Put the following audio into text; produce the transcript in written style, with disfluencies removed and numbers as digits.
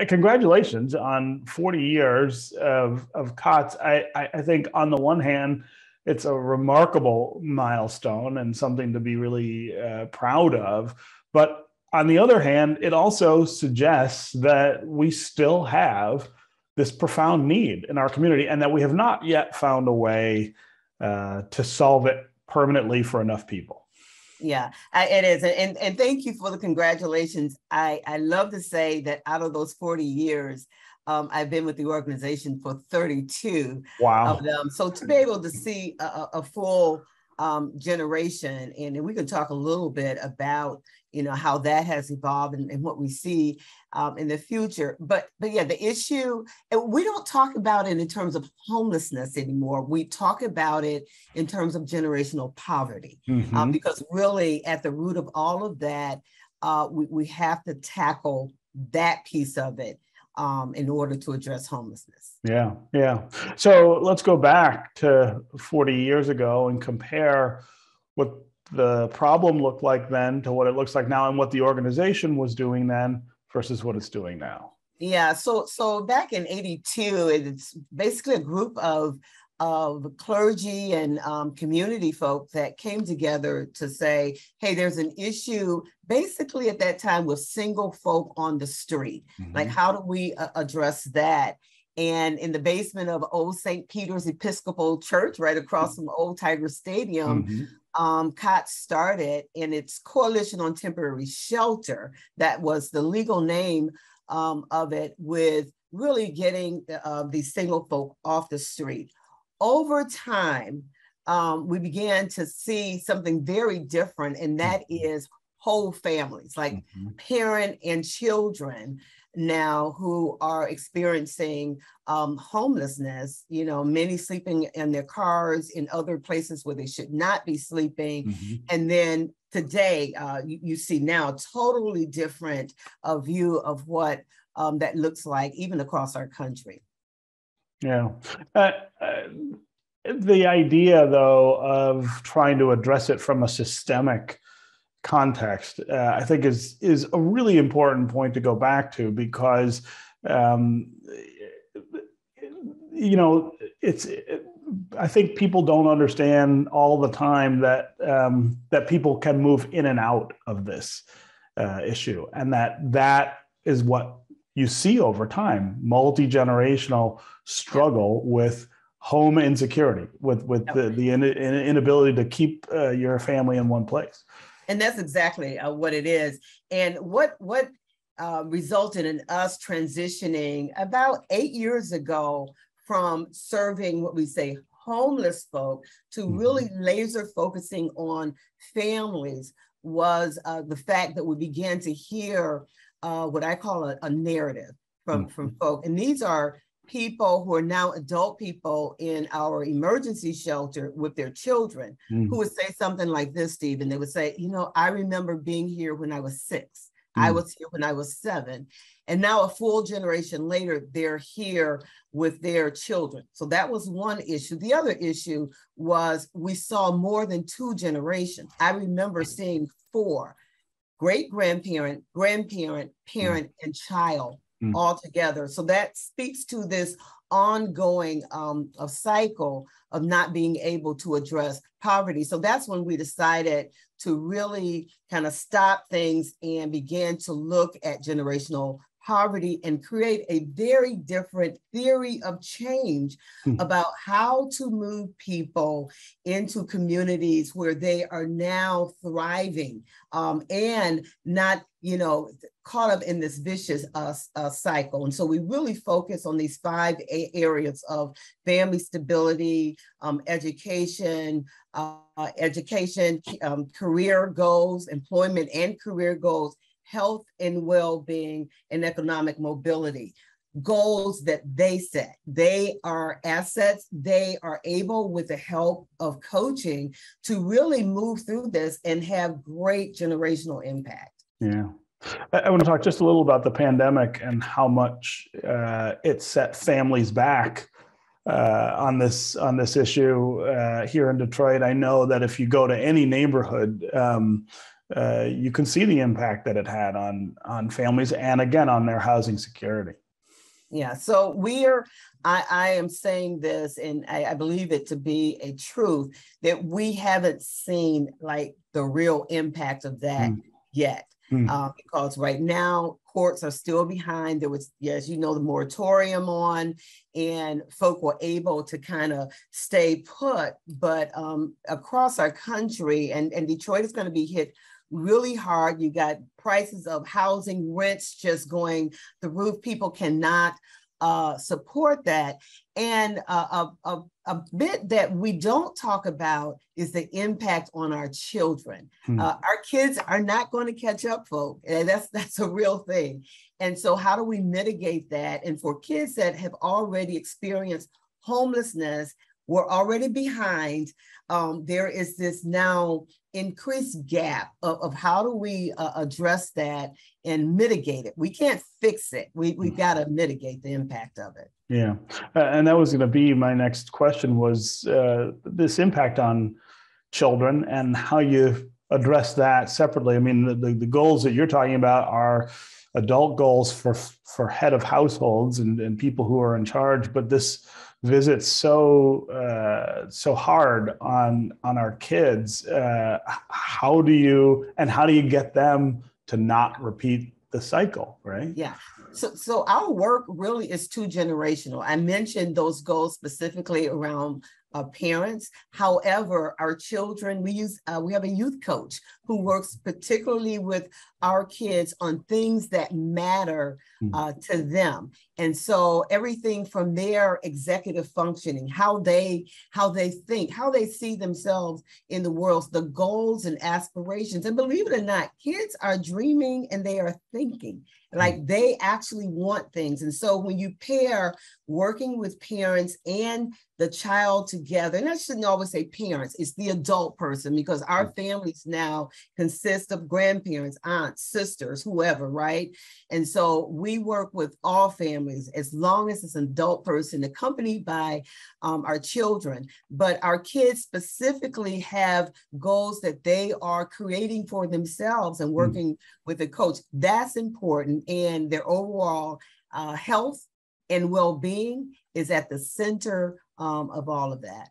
Congratulations on 40 years of COTS. I think on the one hand, it's a remarkable milestone and something to be really proud of. But on the other hand, it also suggests that we still have this profound need in our community and that we have not yet found a way to solve it permanently for enough people. Yeah, it is. And thank you for the congratulations. I love to say that out of those 40 years, I've been with the organization for 32 of them. So to be able to see a full generation, and we can talk a little bit about, how that has evolved and what we see in the future. But yeah, the issue, and we don't talk about it in terms of homelessness anymore. We talk about it in terms of generational poverty, because really at the root of all of that, we have to tackle that piece of it in order to address homelessness. Yeah. So let's go back to 40 years ago and compare what the problem looked like then to what it looks like now and what the organization was doing then versus what it's doing now. Yeah, so back in 82, it's basically a group of clergy and community folks that came together to say, hey, there's an issue basically at that time with single folk on the street. Like, how do we address that? And in the basement of old St. Peter's Episcopal Church, right across from Old Tiger Stadium, COTS started, in its Coalition on Temporary Shelter. That was the legal name of it, with really getting these single folk off the street. Over time, we began to see something very different, and that is whole families, like parent and children now who are experiencing homelessness, many sleeping in their cars, in other places where they should not be sleeping. And then today, you see now a totally different view of what that looks like, even across our country. Yeah. The idea, though, of trying to address it from a systemic context, I think is a really important point to go back to, because I think people don't understand all the time that that people can move in and out of this issue, and that is what you see over time: multi-generational struggle with home insecurity, with the inability to keep your family in one place. And that's exactly what it is. And what resulted in us transitioning about 8 years ago from serving what we say homeless folk to really laser focusing on families was the fact that we began to hear what I call a narrative from folk. And these are people who are now adult people in our emergency shelter with their children who would say something like this, Stephen. They would say, I remember being here when I was 6. I was here when I was 7. And now a full generation later, they're here with their children. So that was one issue. The other issue was we saw more than 2 generations. I remember seeing 4: great-grandparent, grandparent, parent, and child all together. So that speaks to this ongoing cycle of not being able to address poverty. So that's when we decided to really kind of stop things and began to look at generational poverty and create a very different theory of change about how to move people into communities where they are now thriving and not, caught up in this vicious cycle. And so we really focus on these 5 areas of family stability, education, career goals, employment and career goals, health and well-being, and economic mobility. Goals that they set. They are assets. They are able, with the help of coaching, to really move through this and have great generational impact. Yeah. I want to talk just a little about the pandemic and how much it set families back on this issue here in Detroit. I know that if you go to any neighborhood, you can see the impact that it had on families and again on their housing security. Yeah, so I am saying this, and I believe it to be a truth, that we haven't seen like the real impact of that yet. Because right now courts are still behind. There was, as you know, the moratorium on, and folk were able to kind of stay put. But across our country, and Detroit is going to be hit really hard. You got prices of housing, rents just going the roof. People cannot support that. And a bit that we don't talk about is the impact on our children. Our kids are not going to catch up, folks. And that's a real thing. And so how do we mitigate that? And for kids that have already experienced homelessness, we're already behind. There is this now increased gap of how do we address that and mitigate it. We can't fix it. We've got to mitigate the impact of it. Yeah. And that was going to be my next question, was this impact on children and how you address that separately. I mean, the goals that you're talking about are adult goals for head of households and people who are in charge, but this visits so hard on our kids. How do you get them to not repeat the cycle, right? Yeah. So our work really is too generational. I mentioned those goals specifically around parents. However, our children, we have a youth coach who works particularly with our kids on things that matter to them. And so everything from their executive functioning, how they think, how they see themselves in the world, the goals and aspirations. And believe it or not, kids are dreaming and they are thinking. Like they actually want things. And so when you pair working with parents and the child together, and I shouldn't always say parents, it's the adult person, because our families now consist of grandparents, aunts, sisters, whoever, right? And so we work with all families as long as it's an adult person accompanied by our children. But our kids specifically have goals that they are creating for themselves and working with a coach. That's important. And their overall health and well-being is at the center of all of that.